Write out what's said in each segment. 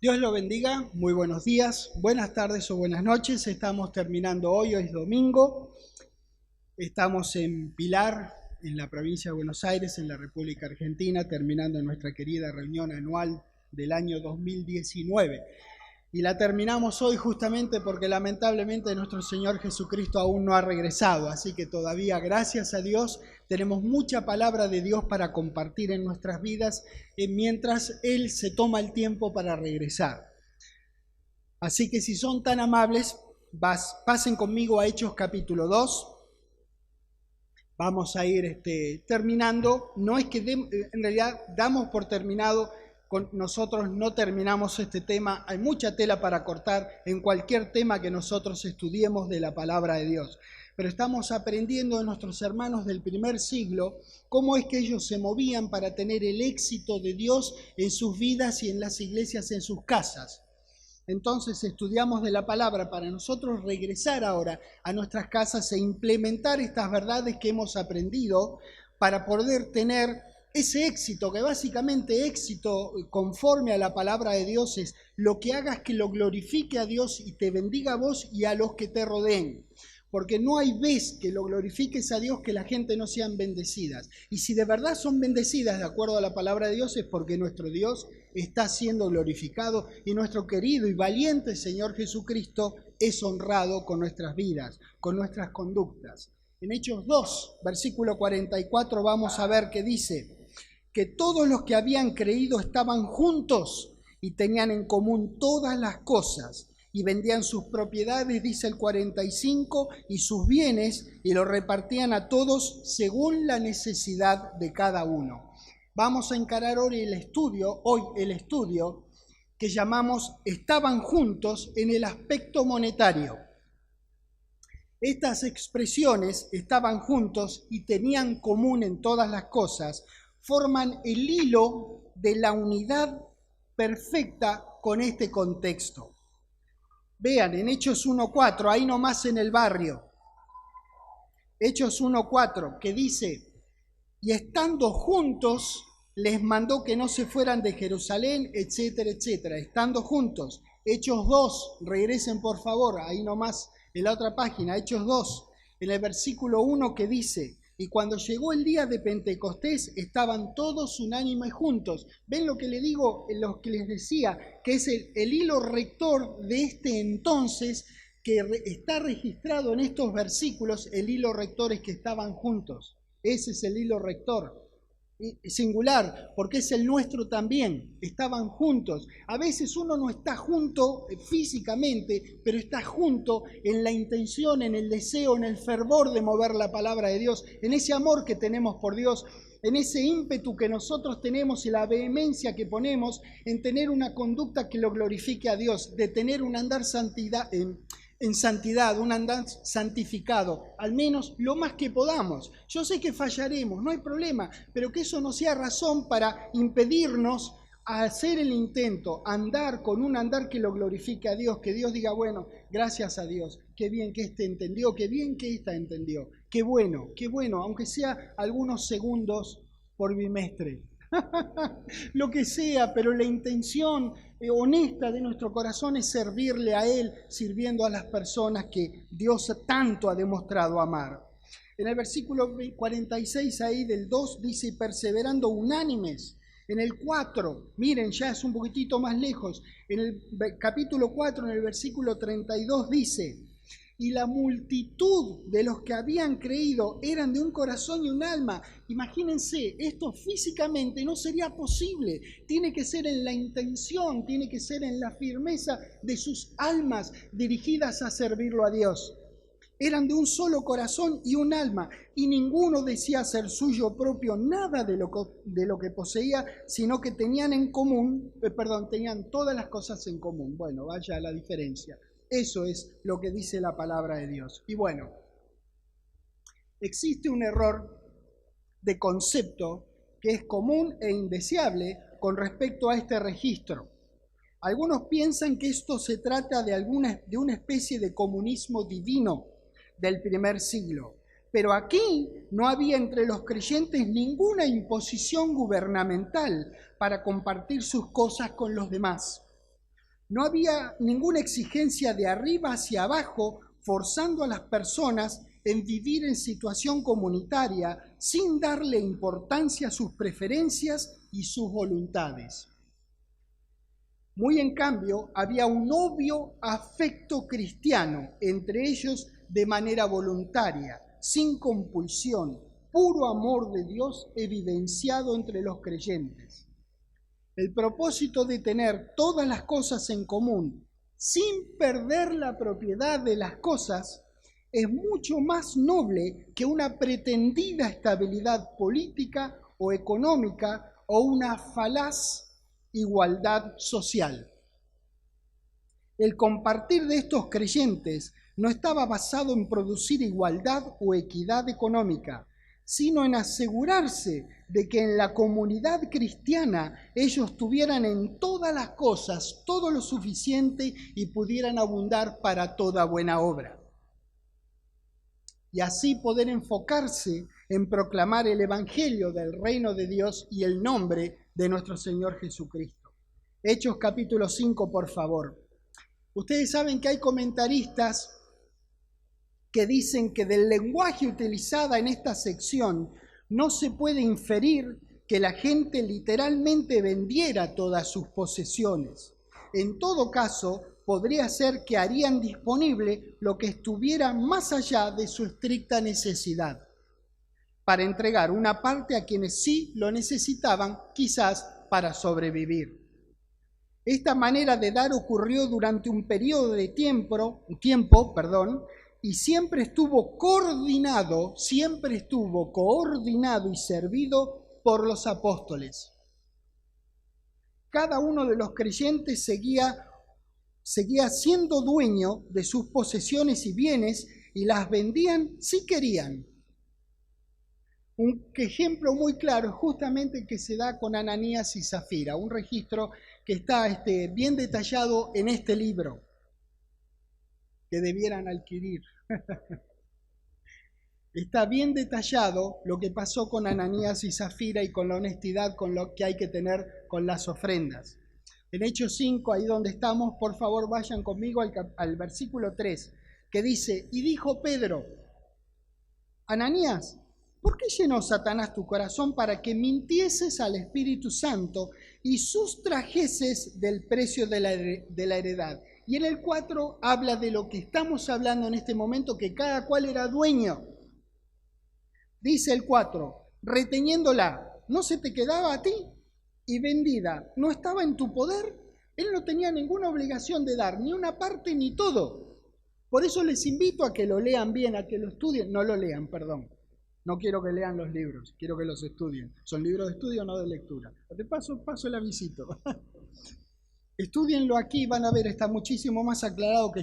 Dios lo bendiga, muy buenos días, buenas tardes o buenas noches. Estamos terminando hoy es domingo. Estamos en Pilar, en la provincia de Buenos Aires, en la República Argentina, terminando nuestra querida reunión anual del año 2019. Y la terminamos hoy justamente porque lamentablemente nuestro Señor Jesucristo aún no ha regresado. Así que todavía, gracias a Dios, tenemos mucha palabra de Dios para compartir en nuestras vidas mientras Él se toma el tiempo para regresar. Así que si son tan amables, pasen conmigo a Hechos capítulo 2. Vamos a ir terminando. No es que en realidad damos por terminado. Nosotros no terminamos este tema. Hay mucha tela para cortar en cualquier tema que nosotros estudiemos de la palabra de Dios. Pero estamos aprendiendo de nuestros hermanos del primer siglo cómo es que ellos se movían para tener el éxito de Dios en sus vidas y en las iglesias, en sus casas. Entonces estudiamos de la palabra para nosotros regresar ahora a nuestras casas e implementar estas verdades que hemos aprendido para poder tener ese éxito, que básicamente éxito conforme a la palabra de Dios es lo que hagas que lo glorifique a Dios y te bendiga a vos y a los que te rodeen. Porque no hay vez que lo glorifiques a Dios que la gente no sean bendecidas. Y si de verdad son bendecidas de acuerdo a la palabra de Dios es porque nuestro Dios está siendo glorificado y nuestro querido y valiente Señor Jesucristo es honrado con nuestras vidas, con nuestras conductas. En Hechos 2, versículo 44, vamos a ver que dice que todos los que habían creído estaban juntos y tenían en común todas las cosas. Y vendían sus propiedades, dice el 45, y sus bienes, y lo repartían a todos según la necesidad de cada uno. Vamos a encarar hoy el estudio que llamamos estaban juntos en el aspecto monetario. Estas expresiones, estaban juntos y tenían común en todas las cosas, forman el hilo de la unidad perfecta con este contexto. Vean, en Hechos 1.4, ahí nomás en el barrio, Hechos 1.4, que dice, y estando juntos, les mandó que no se fueran de Jerusalén, etcétera, etcétera, estando juntos. Hechos 2, regresen por favor, ahí nomás en la otra página, Hechos 2, en el versículo 1 que dice, y cuando llegó el día de Pentecostés, estaban todos unánimes juntos. ¿Ven lo que le digo, lo que les decía? Que es el hilo rector de este entonces, que está registrado en estos versículos, el hilo rector es que estaban juntos. Ese es el hilo rector. Singular, porque es el nuestro también, estaban juntos. A veces uno no está junto físicamente, pero está junto en la intención, en el deseo, en el fervor de mover la palabra de Dios, en ese amor que tenemos por Dios, en ese ímpetu que nosotros tenemos y la vehemencia que ponemos en tener una conducta que lo glorifique a Dios, de tener un andar en santidad, un andar santificado, al menos lo más que podamos. Yo sé que fallaremos, no hay problema, pero que eso no sea razón para impedirnos hacer el intento, andar con un andar que lo glorifique a Dios, que Dios diga, bueno, gracias a Dios, qué bien que este entendió, qué bien que esta entendió, qué bueno, aunque sea algunos segundos por bimestre. Lo que sea, pero la intención honesta de nuestro corazón es servirle a Él, sirviendo a las personas que Dios tanto ha demostrado amar. En el versículo 46 ahí del 2 dice, perseverando unánimes. En el 4, miren, ya es un poquitito más lejos, en el capítulo 4, en el versículo 32 dice, y la multitud de los que habían creído eran de un corazón y un alma. Imagínense, esto físicamente no sería posible. Tiene que ser en la intención, tiene que ser en la firmeza de sus almas dirigidas a servirlo a Dios. Eran de un solo corazón y un alma, y ninguno decía ser suyo propio nada de lo que poseía, sino que tenían en común, tenían todas las cosas en común. Bueno, vaya la diferencia. Eso es lo que dice la palabra de Dios. Y bueno, existe un error de concepto que es común e indeseable con respecto a este registro. Algunos piensan que esto se trata de una especie de comunismo divino del primer siglo. Pero aquí no había entre los creyentes ninguna imposición gubernamental para compartir sus cosas con los demás. No había ninguna exigencia de arriba hacia abajo forzando a las personas en vivir en situación comunitaria sin darle importancia a sus preferencias y sus voluntades. Muy en cambio, había un obvio afecto cristiano entre ellos de manera voluntaria, sin compulsión, puro amor de Dios evidenciado entre los creyentes. El propósito de tener todas las cosas en común, sin perder la propiedad de las cosas, es mucho más noble que una pretendida estabilidad política o económica o una falaz igualdad social. El compartir de estos creyentes no estaba basado en producir igualdad o equidad económica, sino en asegurarse de que en la comunidad cristiana ellos tuvieran en todas las cosas todo lo suficiente y pudieran abundar para toda buena obra. Y así poder enfocarse en proclamar el Evangelio del reino de Dios y el nombre de nuestro Señor Jesucristo. Hechos capítulo 5, por favor. Ustedes saben que hay comentaristas que dicen que del lenguaje utilizado en esta sección no se puede inferir que la gente literalmente vendiera todas sus posesiones. En todo caso, podría ser que harían disponible lo que estuviera más allá de su estricta necesidad, para entregar una parte a quienes sí lo necesitaban, quizás para sobrevivir. Esta manera de dar ocurrió durante un periodo de tiempo, y siempre estuvo coordinado y servido por los apóstoles. Cada uno de los creyentes seguía siendo dueño de sus posesiones y bienes y las vendían si querían. Un ejemplo muy claro es justamente el que se da con Ananías y Zafira, un registro que está bien detallado en este libro, que debieran adquirir. Está bien detallado lo que pasó con Ananías y Zafira y con la honestidad con lo que hay que tener con las ofrendas. En Hechos 5, ahí donde estamos, por favor vayan conmigo al versículo 3, que dice, y dijo Pedro, Ananías, ¿por qué llenó Satanás tu corazón para que mintieses al Espíritu Santo y sustrajeses del precio de la heredad? Y en el 4 habla de lo que estamos hablando en este momento, que cada cual era dueño. Dice el 4, reteniéndola, ¿no se te quedaba a ti? Y vendida, ¿no estaba en tu poder? Él no tenía ninguna obligación de dar, ni una parte ni todo. Por eso les invito a que lo lean bien, a que lo estudien. No lo lean, perdón. No quiero que lean los libros, quiero que los estudien. Son libros de estudio, no de lectura. De paso el avisito. Estudienlo aquí, van a ver, está muchísimo más aclarado que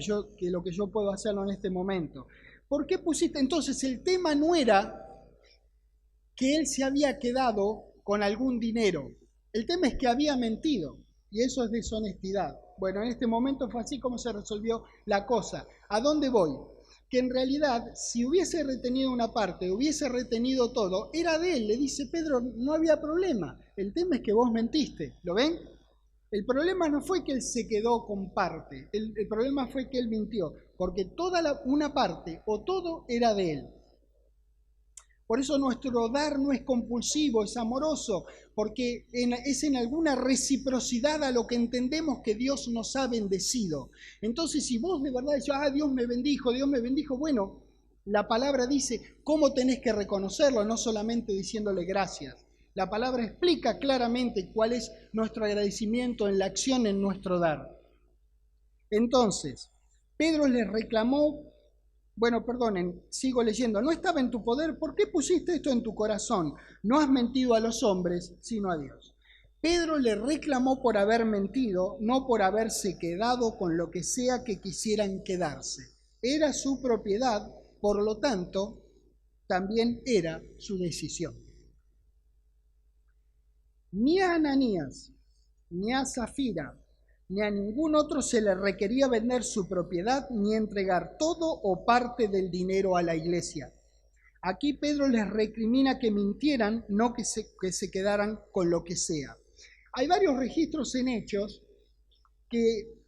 lo que yo puedo hacerlo en este momento. ¿Por qué pusiste? Entonces, el tema no era que él se había quedado con algún dinero. El tema es que había mentido, y eso es deshonestidad. Bueno, en este momento fue así como se resolvió la cosa. ¿A dónde voy? Que en realidad, si hubiese retenido una parte, hubiese retenido todo, era de él. Le dice Pedro, no había problema. El tema es que vos mentiste. ¿Lo ven? El problema no fue que él se quedó con parte. El problema fue que él mintió, porque una parte o todo era de él. Por eso nuestro dar no es compulsivo, es amoroso, porque es en alguna reciprocidad a lo que entendemos que Dios nos ha bendecido. Entonces, si vos de verdad decís, Dios me bendijo, bueno, la palabra dice cómo tenés que reconocerlo, no solamente diciéndole gracias. La palabra explica claramente cuál es nuestro agradecimiento en la acción, en nuestro dar. Entonces, Pedro les reclamó, sigo leyendo, no estaba en tu poder, ¿por qué pusiste esto en tu corazón? No has mentido a los hombres, sino a Dios. Pedro le reclamó por haber mentido, no por haberse quedado con lo que sea que quisieran quedarse. Era su propiedad, por lo tanto, también era su decisión. Ni a Ananías, ni a Zafira, ni a ningún otro se le requería vender su propiedad ni entregar todo o parte del dinero a la iglesia. Aquí Pedro les recrimina que mintieran, no que se quedaran con lo que sea. Hay varios registros en Hechos que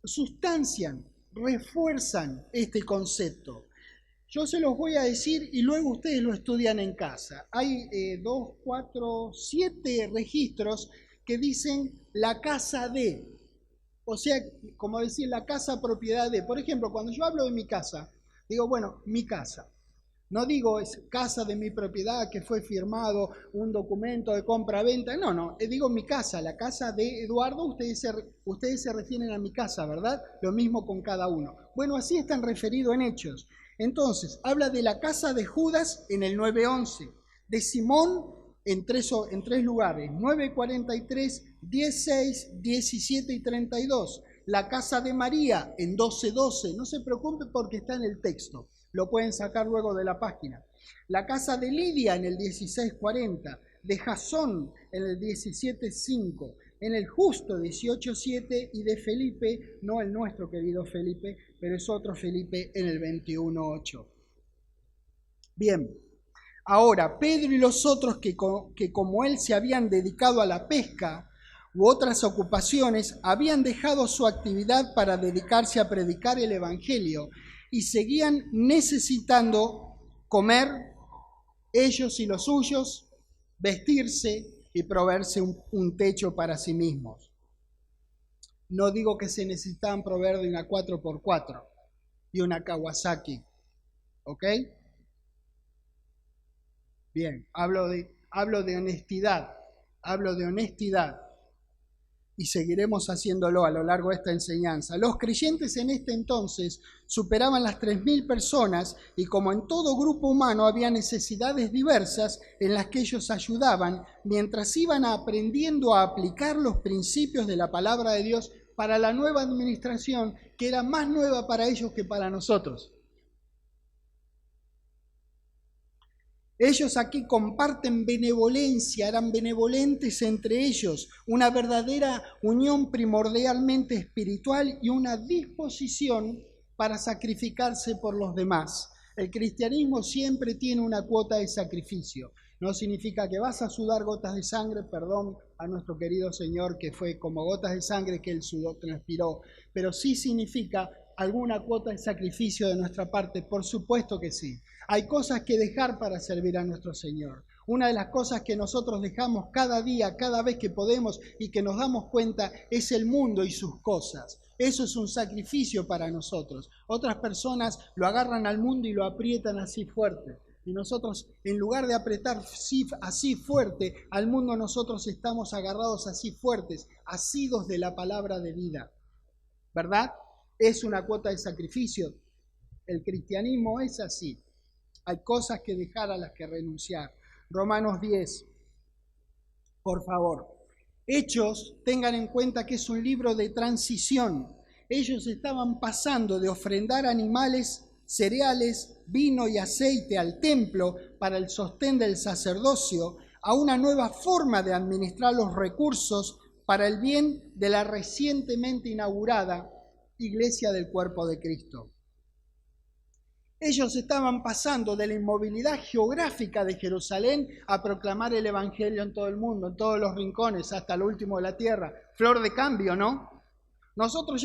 sustancian, refuerzan este concepto. Yo se los voy a decir y luego ustedes lo estudian en casa. Hay 2, 4, 7 registros que dicen la casa de. O sea, como decir, la casa propiedad de. Por ejemplo, cuando yo hablo de mi casa, digo, bueno, mi casa. No digo es casa de mi propiedad que fue firmado un documento de compra-venta. No, digo mi casa, la casa de Eduardo. Ustedes se refieren a mi casa, ¿verdad? Lo mismo con cada uno. Bueno, así están referidos en Hechos. Entonces, habla de la casa de Judas en el 9:11, de Simón en tres lugares, 9:43, 16, 17 y 32. La casa de María en 12:12, no se preocupe porque está en el texto, lo pueden sacar luego de la página. La casa de Lidia en el 16:40, de Jasón en el 17:5, en el Justo 18:7 y de Felipe, no el nuestro querido Felipe, pero es otro Felipe en el 21:8. Bien, ahora Pedro y los otros que como él se habían dedicado a la pesca u otras ocupaciones, habían dejado su actividad para dedicarse a predicar el Evangelio y seguían necesitando comer, ellos y los suyos, vestirse y proveerse un techo para sí mismos. No digo que se necesitaban proveer de una 4x4 y una Kawasaki, ¿ok? Bien, hablo de honestidad, y seguiremos haciéndolo a lo largo de esta enseñanza. Los creyentes en este entonces superaban las 3.000 personas y como en todo grupo humano había necesidades diversas en las que ellos ayudaban mientras iban aprendiendo a aplicar los principios de la palabra de Dios para la nueva administración que era más nueva para ellos que para nosotros. Ellos aquí comparten benevolencia, eran benevolentes entre ellos, una verdadera unión primordialmente espiritual y una disposición para sacrificarse por los demás. El cristianismo siempre tiene una cuota de sacrificio. No significa que vas a sudar gotas de sangre, perdón a nuestro querido Señor que fue como gotas de sangre que el sudor transpiró, pero sí significa alguna cuota de sacrificio de nuestra parte, por supuesto que sí. Hay cosas que dejar para servir a nuestro Señor. Una de las cosas que nosotros dejamos cada día, cada vez que podemos y que nos damos cuenta es el mundo y sus cosas. Eso es un sacrificio para nosotros. Otras personas lo agarran al mundo y lo aprietan así fuerte. Y nosotros, en lugar de apretar así fuerte al mundo, nosotros estamos agarrados así fuertes, asidos de la palabra de vida. ¿Verdad? Es una cuota de sacrificio. El cristianismo es así. Hay cosas que dejar a las que renunciar. Romanos 10, por favor. Hechos, tengan en cuenta que es un libro de transición. Ellos estaban pasando de ofrendar animales, cereales, vino y aceite al templo para el sostén del sacerdocio a una nueva forma de administrar los recursos para el bien de la recientemente inaugurada Iglesia del Cuerpo de Cristo. Ellos estaban pasando de la inmovilidad geográfica de Jerusalén a proclamar el Evangelio en todo el mundo, en todos los rincones, hasta lo último de la tierra. Flor de cambio, ¿no? Nosotros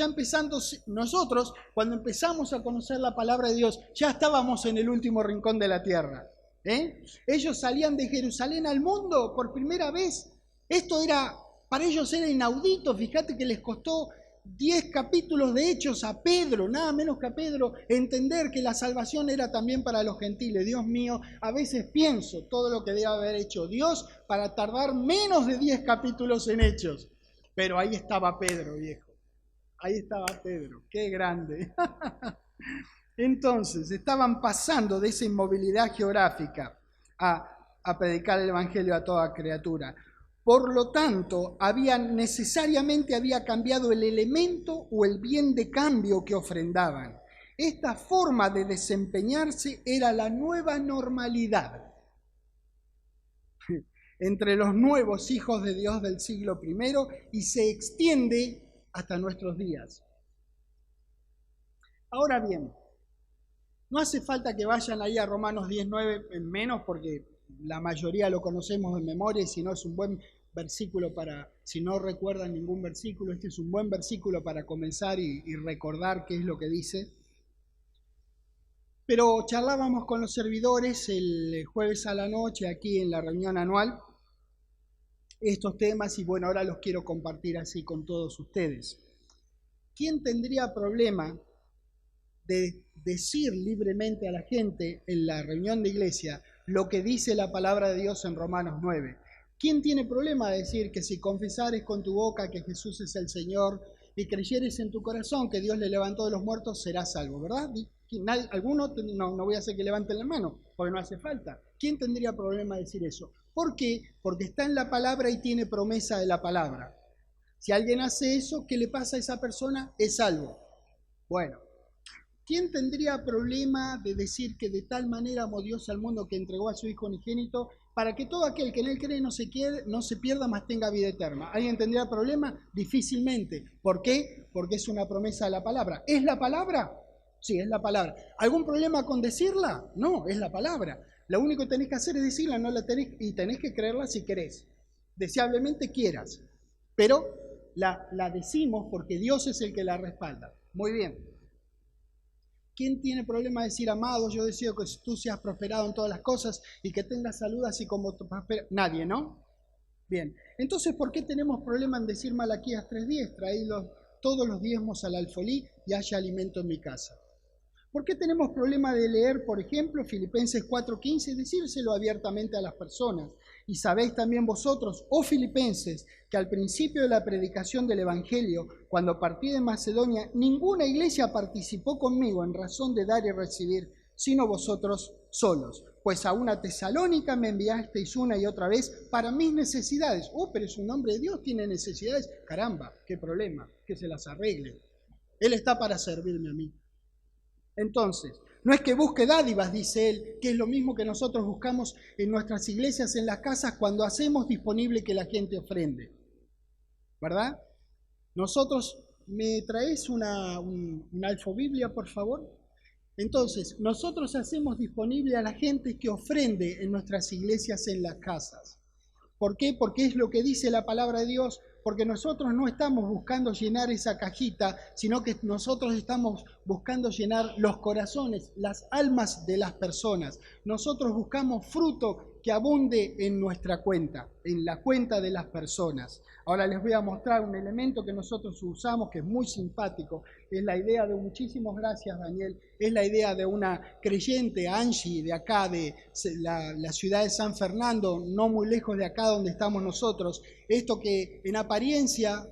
cuando empezamos a conocer la palabra de Dios, ya estábamos en el último rincón de la tierra. Ellos salían de Jerusalén al mundo por primera vez. Para ellos era inaudito. Fíjate que les costó 10 capítulos de Hechos a Pedro, nada menos que a Pedro, entender que la salvación era también para los gentiles. Dios mío, a veces pienso todo lo que debe haber hecho Dios para tardar menos de 10 capítulos en Hechos. Pero ahí estaba Pedro, viejo. Ahí estaba Pedro, qué grande. Entonces, estaban pasando de esa inmovilidad geográfica a predicar el Evangelio a toda criatura. Por lo tanto, necesariamente había cambiado el elemento o el bien de cambio que ofrendaban. Esta forma de desempeñarse era la nueva normalidad entre los nuevos hijos de Dios del siglo I y se extiende hasta nuestros días. Ahora bien, no hace falta que vayan ahí a Romanos 19 en menos porque la mayoría lo conocemos de memoria y si no es un buen versículo para, si no recuerdan ningún versículo, este es un buen versículo para comenzar y recordar qué es lo que dice. Pero charlábamos con los servidores el jueves a la noche aquí en la reunión anual estos temas y bueno, ahora los quiero compartir así con todos ustedes. ¿Quién tendría problema de decir libremente a la gente en la reunión de iglesia lo que dice la palabra de Dios en Romanos 9? ¿Quién tiene problema de decir que si confesares con tu boca que Jesús es el Señor y creyeres en tu corazón que Dios le levantó de los muertos, serás salvo, ¿verdad? ¿Alguno? No voy a hacer que levanten la mano, porque no hace falta. ¿Quién tendría problema de decir eso? ¿Por qué? Porque está en la palabra y tiene promesa de la palabra. Si alguien hace eso, ¿qué le pasa a esa persona? Es salvo. Bueno, ¿quién tendría problema de decir que de tal manera amó Dios al mundo que entregó a su Hijo unigénito para que todo aquel que en él cree no se pierda, mas tenga vida eterna? ¿Alguien tendría problema? Difícilmente. ¿Por qué? Porque es una promesa de la palabra. ¿Es la palabra? Sí, es la palabra. ¿Algún problema con decirla? No, es la palabra. Lo único que tenés que hacer es decirla, no la tenés, y tenés que creerla si querés. Deseablemente quieras. Pero la decimos porque Dios es el que la respalda. Muy bien. ¿Quién tiene problema de decir, amado, yo deseo que tú seas prosperado en todas las cosas y que tengas salud así como tú prosperas? Nadie, ¿no? Bien. Entonces, ¿por qué tenemos problema en decir Malaquías 3:10? Traídos todos los diezmos al alfolí y haya alimento en mi casa. ¿Por qué tenemos problema de leer, por ejemplo, Filipenses 4:15 y decírselo abiertamente a las personas? Y sabéis también vosotros, oh filipenses, que al principio de la predicación del Evangelio, cuando partí de Macedonia, ninguna iglesia participó conmigo en razón de dar y recibir, sino vosotros solos. Pues a una Tesalónica me enviasteis una y otra vez para mis necesidades. Oh, pero es un hombre de Dios, tiene necesidades. Caramba, qué problema, que se las arregle. Él está para servirme a mí. Entonces, no es que busque dádivas, dice él, que es lo mismo que nosotros buscamos en nuestras iglesias, en las casas, cuando hacemos disponible que la gente ofrende. ¿Verdad? Nosotros, ¿me traes una alfobiblia, por favor? Entonces, nosotros hacemos disponible a la gente que ofrende en nuestras iglesias, en las casas. ¿Por qué? Porque es lo que dice la palabra de Dios. Porque nosotros no estamos buscando llenar esa cajita, sino que nosotros estamos buscando llenar los corazones, las almas de las personas. Nosotros buscamos fruto que abunde en nuestra cuenta, en la cuenta de las personas. Ahora les voy a mostrar un elemento que nosotros usamos, que es muy simpático. Es la idea de, muchísimas gracias Daniel, es la idea de una creyente, Angie, de acá, de la ciudad de San Fernando, no muy lejos de acá donde estamos nosotros. Esto que en apariencia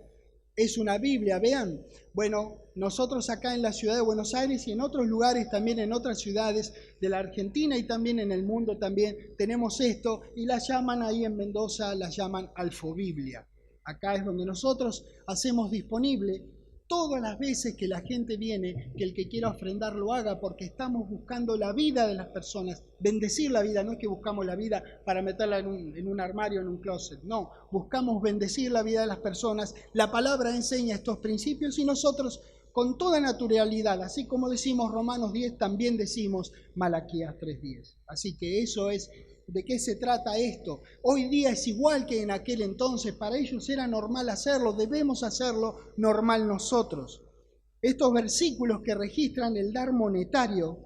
es una Biblia, vean. Bueno, nosotros acá en la ciudad de Buenos Aires y en otros lugares, también en otras ciudades de la Argentina y también en el mundo también tenemos esto y la llaman ahí en Mendoza, la llaman Alfobiblia. Acá es donde nosotros hacemos disponible todas las veces que la gente viene, que el que quiera ofrendar lo haga, porque estamos buscando la vida de las personas, bendecir la vida. No es que buscamos la vida para meterla en un armario, en un closet, no, buscamos bendecir la vida de las personas. La palabra enseña estos principios y nosotros con toda naturalidad, así como decimos Romanos 10, también decimos Malaquías 3:10. Así que eso es. ¿De qué se trata esto? Hoy día es igual que en aquel entonces. Para ellos era normal hacerlo, debemos hacerlo normal nosotros. Estos versículos que registran el dar monetario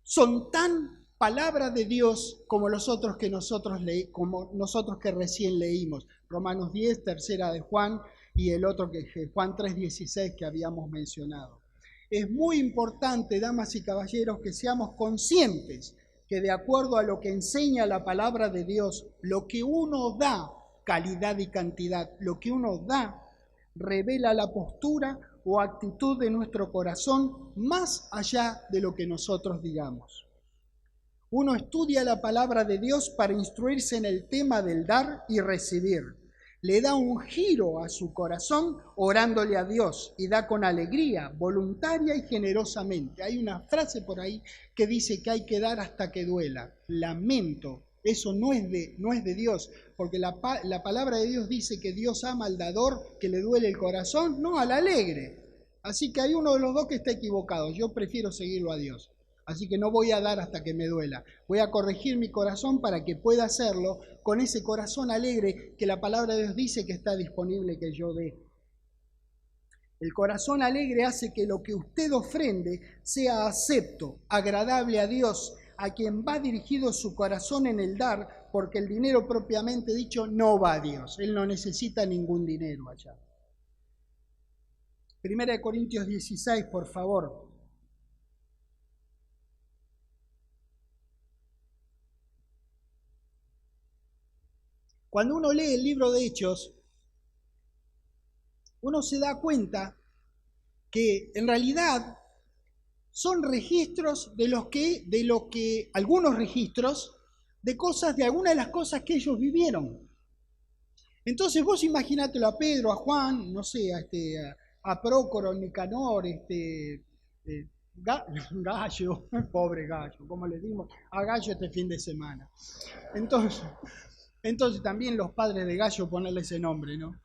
son tan palabra de Dios como los otros que nosotros que recién leímos. Romanos 10, tercera de Juan y el otro que es Juan 3:16 que habíamos mencionado. Es muy importante, damas y caballeros, que seamos conscientes que de acuerdo a lo que enseña la palabra de Dios, lo que uno da, calidad y cantidad, lo que uno da, revela la postura o actitud de nuestro corazón más allá de lo que nosotros digamos. Uno estudia la palabra de Dios para instruirse en el tema del dar y recibir. Le da un giro a su corazón orándole a Dios y da con alegría, voluntaria y generosamente. Hay una frase por ahí que dice que hay que dar hasta que duela. Lamento, eso no es de Dios, porque la palabra de Dios dice que Dios ama al dador que le duele el corazón, no al alegre. Así que hay uno de los dos que está equivocado. Yo prefiero seguirlo a Dios. Así que no voy a dar hasta que me duela. Voy a corregir mi corazón para que pueda hacerlo con ese corazón alegre que la palabra de Dios dice que está disponible que yo dé. El corazón alegre hace que lo que usted ofrende sea acepto, agradable a Dios, a quien va dirigido su corazón en el dar, porque el dinero propiamente dicho no va a Dios. Él no necesita ningún dinero allá. 1 Corintios 16, por favor. Cuando uno lee el libro de Hechos, uno se da cuenta que en realidad son registros de lo que algunos registros de cosas, de algunas de las cosas que ellos vivieron. Entonces vos imagínatelo a Pedro, a Juan, no sé, a Prócoro, Nicanor, Gallo, pobre Gallo, como le dimos a Gallo este fin de semana. Entonces también los padres de Gallo ponerle ese nombre, ¿no?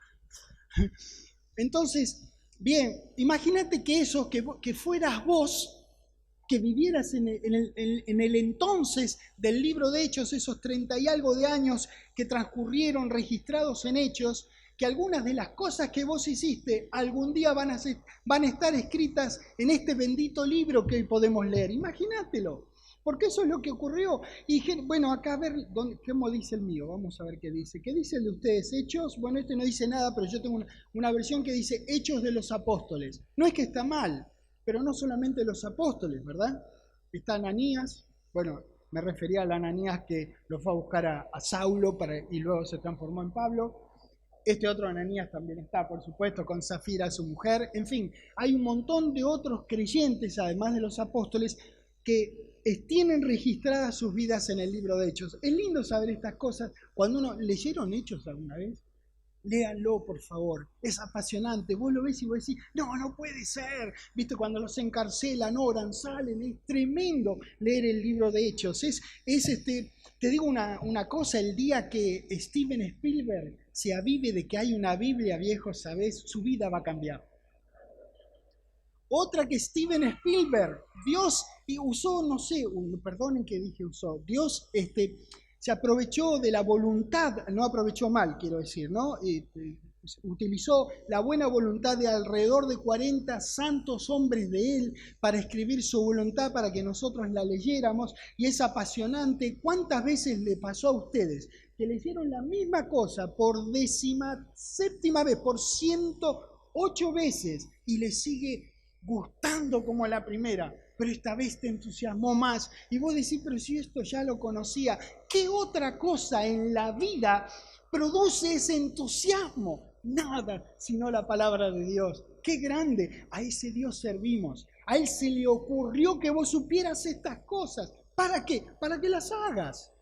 Entonces, bien, imagínate que eso, que fueras vos, que vivieras en el entonces del libro de Hechos, esos 30 y algo de años que transcurrieron registrados en Hechos, que algunas de las cosas que vos hiciste algún día van a estar escritas en este bendito libro que hoy podemos leer. Imagínatelo, porque eso es lo que ocurrió. Y bueno, acá a ver, ¿cómo dice el mío? Vamos a ver qué dice. ¿Qué dice el de ustedes? Hechos, bueno, este no dice nada, pero yo tengo una versión que dice Hechos de los Apóstoles. No es que está mal, pero no solamente los apóstoles, ¿verdad? Está Ananías, bueno, me refería al Ananías que lo fue a buscar a Saulo y luego se transformó en Pablo. Este otro Ananías también está, por supuesto, con Zafira, su mujer. En fin, hay un montón de otros creyentes, además de los apóstoles, que tienen registradas sus vidas en el libro de Hechos. Es lindo saber estas cosas. Cuando uno ¿leyeron Hechos alguna vez? Léanlo, por favor. Es apasionante. Vos lo ves y vos decís, no puede ser. Viste, cuando los encarcelan, oran, salen. Es tremendo leer el libro de Hechos. Te digo una cosa, el día que Steven Spielberg se avive de que hay una Biblia, viejo, ¿sabés? Su vida va a cambiar. Otra que Steven Spielberg, Dios usó, no sé, perdonen que dije usó, Dios se aprovechó de la voluntad, no aprovechó mal, quiero decir, ¿no? Utilizó la buena voluntad de alrededor de 40 santos hombres de él para escribir su voluntad para que nosotros la leyéramos, y es apasionante. ¿Cuántas veces le pasó a ustedes que leyeron la misma cosa por 17ª vez, por 108 veces, y les sigue gustando como la primera, pero esta vez te entusiasmó más? Y vos decís, pero si esto ya lo conocía, ¿qué otra cosa en la vida produce ese entusiasmo? Nada, sino la palabra de Dios. ¡Qué grande! A ese Dios servimos. A Él se le ocurrió que vos supieras estas cosas. ¿Para qué? Para que las hagas.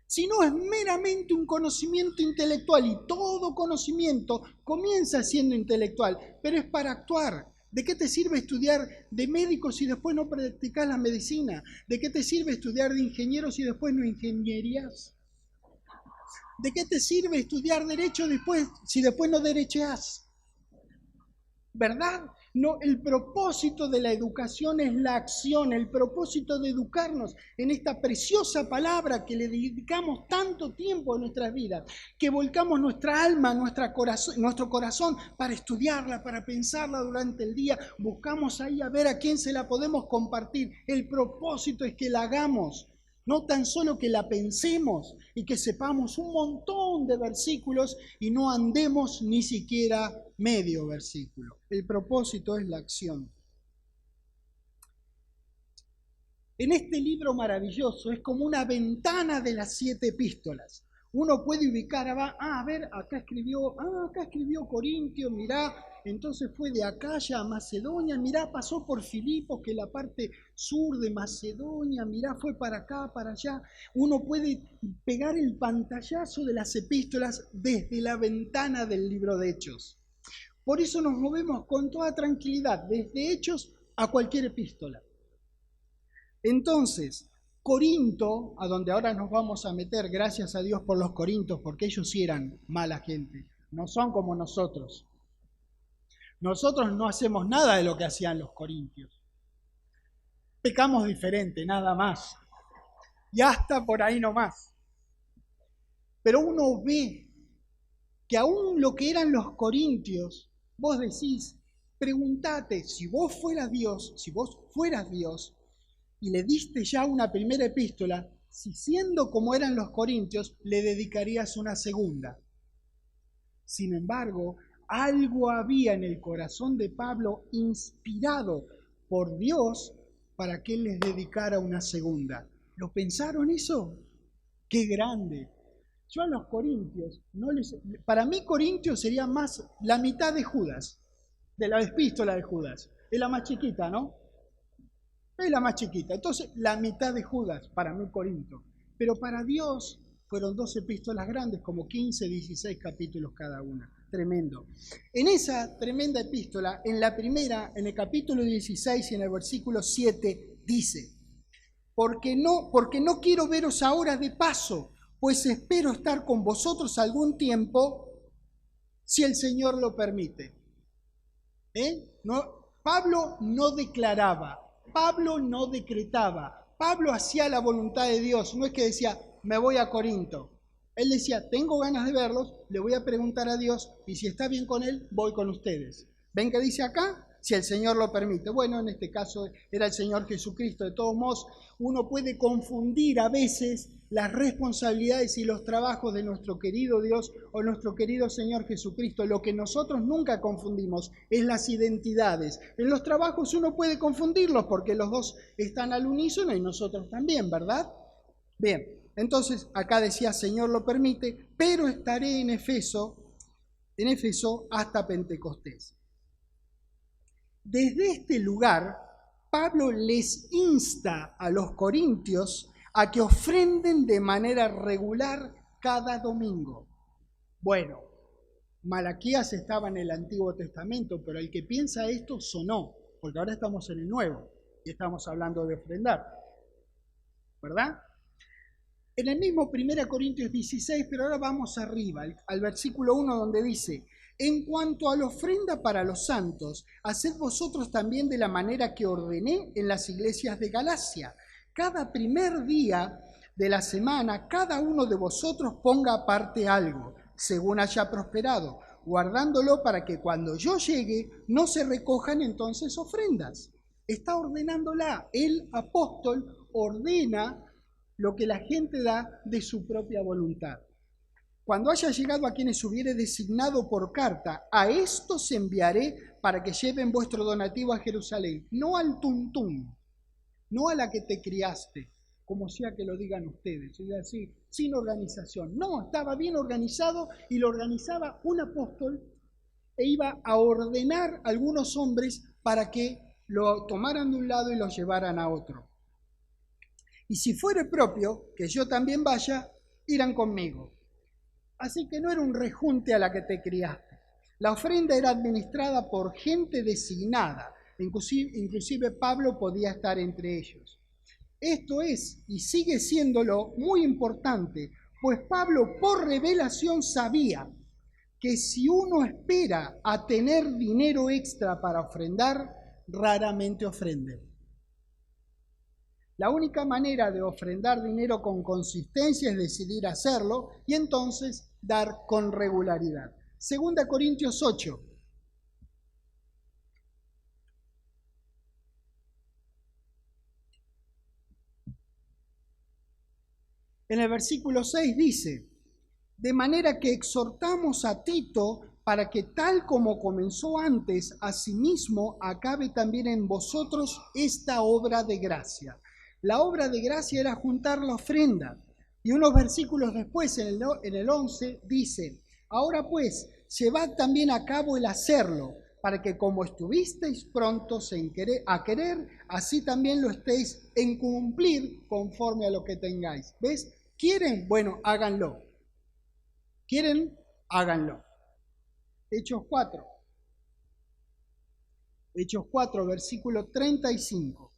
Si no, es meramente un conocimiento intelectual, y todo conocimiento comienza siendo intelectual, pero es para actuar. ¿De qué te sirve estudiar de médico si después no practicas la medicina? ¿De qué te sirve estudiar de ingeniero si después no ingenierías? ¿De qué te sirve estudiar derecho si después no derecheás? ¿Verdad? No, el propósito de la educación es la acción, el propósito de educarnos en esta preciosa palabra que le dedicamos tanto tiempo en nuestras vidas, que volcamos nuestra alma, nuestro corazón para estudiarla, para pensarla durante el día, buscamos ahí a ver a quién se la podemos compartir. El propósito es que la hagamos, no tan solo que la pensemos y que sepamos un montón de versículos y no andemos ni siquiera medio versículo. El propósito es la acción. En este libro maravilloso es como una ventana de las 7 epístolas. Uno puede ubicar, a ver, acá escribió Corintio, mirá, entonces fue de Acaya a Macedonia, mirá, pasó por Filipos, que es la parte sur de Macedonia, mirá, fue para acá, para allá. Uno puede pegar el pantallazo de las epístolas desde la ventana del libro de Hechos. Por eso nos movemos con toda tranquilidad, desde Hechos a cualquier epístola. Entonces, Corinto, a donde ahora nos vamos a meter, gracias a Dios por los corintios, porque ellos sí eran mala gente, no son como nosotros. Nosotros no hacemos nada de lo que hacían los corintios. Pecamos diferente, nada más. Y hasta por ahí nomás. Pero uno ve que aún lo que eran los corintios, vos decís, preguntate, si vos fueras Dios, y le diste ya una primera epístola, si siendo como eran los corintios, le dedicarías una segunda. Sin embargo, algo había en el corazón de Pablo inspirado por Dios para que él les dedicara una segunda. ¿Lo pensaron eso? ¡Qué grande! Yo a los corintios, para mí Corintios sería más la mitad de Judas, de la epístola de Judas. Es la más chiquita, ¿no? Es la más chiquita. Entonces, la mitad de Judas, para mí Corinto. Pero para Dios fueron 2 epístolas grandes, como 15, 16 capítulos cada una. Tremendo. En esa tremenda epístola, en la primera, en el capítulo 16 y en el versículo 7, dice, porque no quiero veros ahora de paso, pues espero estar con vosotros algún tiempo, si el Señor lo permite. Pablo no declaraba, Pablo no decretaba, Pablo hacía la voluntad de Dios, no es que decía, me voy a Corinto. Él decía, tengo ganas de verlos, le voy a preguntar a Dios, y si está bien con él, voy con ustedes. ¿Ven que dice acá? Si el Señor lo permite. Bueno, en este caso era el Señor Jesucristo. De todos modos, uno puede confundir a veces las responsabilidades y los trabajos de nuestro querido Dios o nuestro querido Señor Jesucristo. Lo que nosotros nunca confundimos es las identidades. En los trabajos uno puede confundirlos porque los dos están al unísono y nosotros también, ¿verdad? Bien, entonces acá decía, Señor lo permite, pero estaré en Éfeso hasta Pentecostés. Desde este lugar, Pablo les insta a los corintios a que ofrenden de manera regular cada domingo. Bueno, Malaquías estaba en el Antiguo Testamento, pero el que piensa esto sonó, porque ahora estamos en el Nuevo y estamos hablando de ofrendar, ¿verdad? En el mismo 1 Corintios 16, pero ahora vamos arriba, al versículo 1 donde dice, en cuanto a la ofrenda para los santos, haced vosotros también de la manera que ordené en las iglesias de Galacia. Cada primer día de la semana, cada uno de vosotros ponga aparte algo, según haya prosperado, guardándolo para que cuando yo llegue no se recojan entonces ofrendas. Está ordenándola. El apóstol ordena lo que la gente da de su propia voluntad. Cuando haya llegado a quienes hubiere designado por carta, a estos enviaré para que lleven vuestro donativo a Jerusalén, no al tuntún, no a la que te criaste, como sea que lo digan ustedes, es decir, sin organización. No, estaba bien organizado y lo organizaba un apóstol e iba a ordenar a algunos hombres para que lo tomaran de un lado y lo llevaran a otro. Y si fuere propio, que yo también vaya, irán conmigo. Así que no era un rejunte a la que te criaste. La ofrenda era administrada por gente designada. Inclusive Pablo podía estar entre ellos. Esto es, y sigue siéndolo, muy importante, pues Pablo por revelación sabía que si uno espera a tener dinero extra para ofrendar, raramente ofrende. La única manera de ofrendar dinero con consistencia es decidir hacerlo y entonces dar con regularidad. 2 Corintios 8. En el versículo 6 dice, de manera que exhortamos a Tito para que tal como comenzó antes, asimismo acabe también en vosotros esta obra de gracia. La obra de gracia era juntar la ofrenda. Y unos versículos después, en el 11, dice, ahora pues, llevad también a cabo el hacerlo, para que como estuvisteis prontos a querer, así también lo estéis en cumplir conforme a lo que tengáis. ¿Ves? ¿Quieren? Bueno, háganlo. ¿Quieren? Háganlo. Hechos 4. Hechos 4, versículo 35.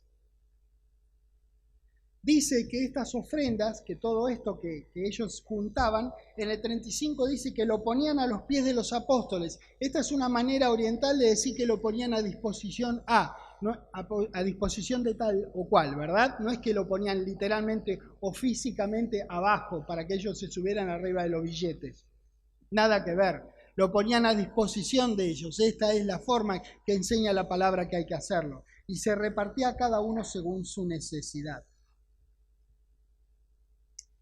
Dice que estas ofrendas, que todo esto que ellos juntaban, en el 35 dice que lo ponían a los pies de los apóstoles. Esta es una manera oriental de decir que lo ponían a disposición a disposición de tal o cual, ¿verdad? No es que lo ponían literalmente o físicamente abajo para que ellos se subieran arriba de los billetes. Nada que ver. Lo ponían a disposición de ellos. Esta es la forma que enseña la palabra que hay que hacerlo. Y se repartía a cada uno según su necesidad.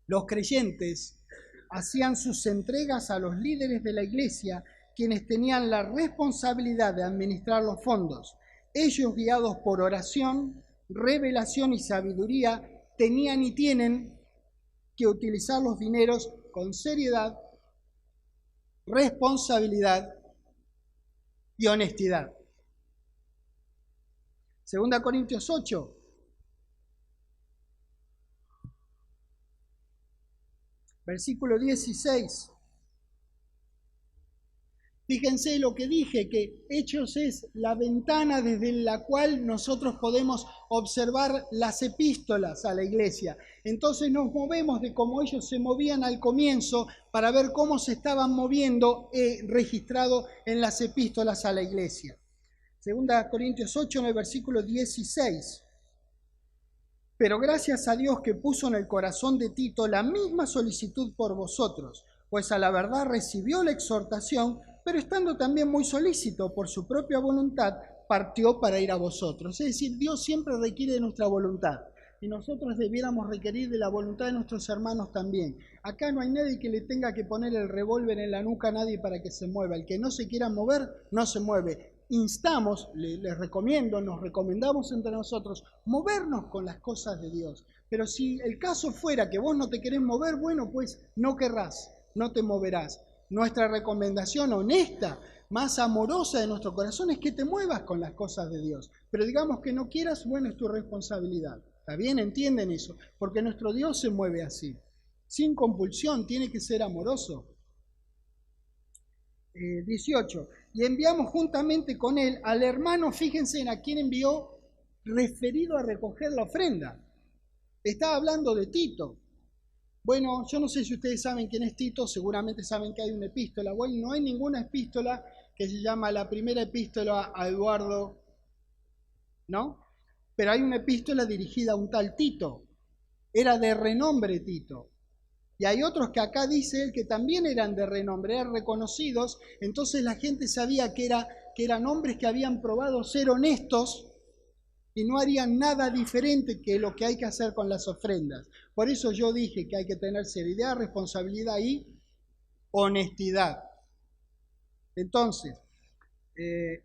Los creyentes hacían sus entregas a los líderes de la iglesia, quienes tenían la responsabilidad de administrar los fondos. Ellos, guiados por oración, revelación y sabiduría, tenían y tienen que utilizar los dineros con seriedad, responsabilidad y honestidad. 2 Corintios 8. Versículo 16. Fíjense lo que dije, que Hechos es la ventana desde la cual nosotros podemos observar las epístolas a la iglesia. Entonces nos movemos de cómo ellos se movían al comienzo para ver cómo se estaban moviendo registrado en las epístolas a la iglesia. 2 Corintios 8, en el versículo 16. Pero gracias a Dios que puso en el corazón de Tito la misma solicitud por vosotros, pues a la verdad recibió la exhortación, pero estando también muy solícito por su propia voluntad, partió para ir a vosotros. Es decir, Dios siempre requiere de nuestra voluntad, y nosotros debiéramos requerir de la voluntad de nuestros hermanos también. Acá no hay nadie que le tenga que poner el revólver en la nuca a nadie para que se mueva. El que no se quiera mover, no se mueve. Instamos, les recomiendo, nos recomendamos entre nosotros, movernos con las cosas de Dios. Pero si el caso fuera que vos no te querés mover, bueno, pues no querrás, no te moverás. Nuestra recomendación honesta, más amorosa de nuestro corazón es que te muevas con las cosas de Dios. Pero digamos que no quieras, bueno, es tu responsabilidad. ¿Está bien? ¿Entienden eso? Porque nuestro Dios se mueve así. Sin compulsión, tiene que ser amoroso. 18. Y enviamos juntamente con él al hermano, fíjense en a quién envió, referido a recoger la ofrenda. Está hablando de Tito. Bueno, yo no sé si ustedes saben quién es Tito, seguramente saben que hay una epístola. Bueno, no hay ninguna epístola que se llama la primera epístola a Eduardo, ¿no? Pero hay una epístola dirigida a un tal Tito. Era de renombre Tito. Y hay otros que acá dice él que también eran de renombre, eran reconocidos. Entonces la gente sabía que eran hombres que habían probado ser honestos y no harían nada diferente que lo que hay que hacer con las ofrendas. Por eso yo dije que hay que tener seriedad, responsabilidad y honestidad. Entonces,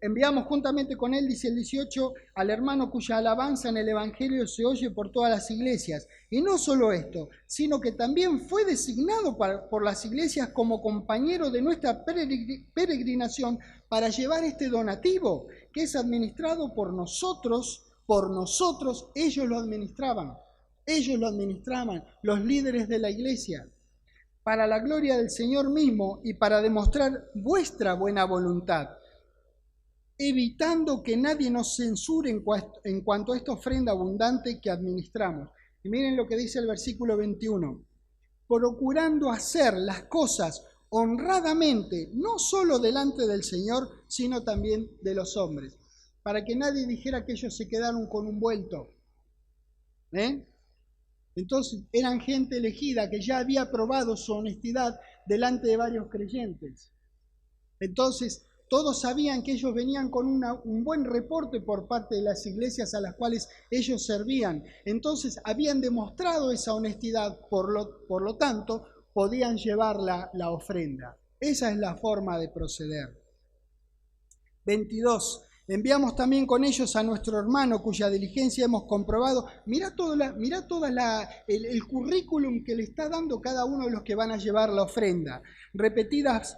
enviamos juntamente con él, dice el 18, al hermano cuya alabanza en el Evangelio se oye por todas las iglesias. Y no solo esto, sino que también fue designado por las iglesias como compañero de nuestra peregrinación para llevar este donativo, que es administrado por nosotros, ellos lo administraban, los líderes de la iglesia, para la gloria del Señor mismo y para demostrar vuestra buena voluntad, evitando que nadie nos censure en cuanto a esta ofrenda abundante que administramos. Y miren lo que dice el versículo 21, procurando hacer las cosas honradamente, no solo delante del Señor, sino también de los hombres, para que nadie dijera que ellos se quedaron con un vuelto. Entonces eran gente elegida que ya había probado su honestidad delante de varios creyentes. Entonces todos sabían que ellos venían con un buen reporte por parte de las iglesias a las cuales ellos servían. Entonces habían demostrado esa honestidad, por lo tanto podían llevar la ofrenda. Esa es la forma de proceder. 22. Enviamos también con ellos a nuestro hermano cuya diligencia hemos comprobado. Mirá el currículum que le está dando cada uno de los que van a llevar la ofrenda. Repetidas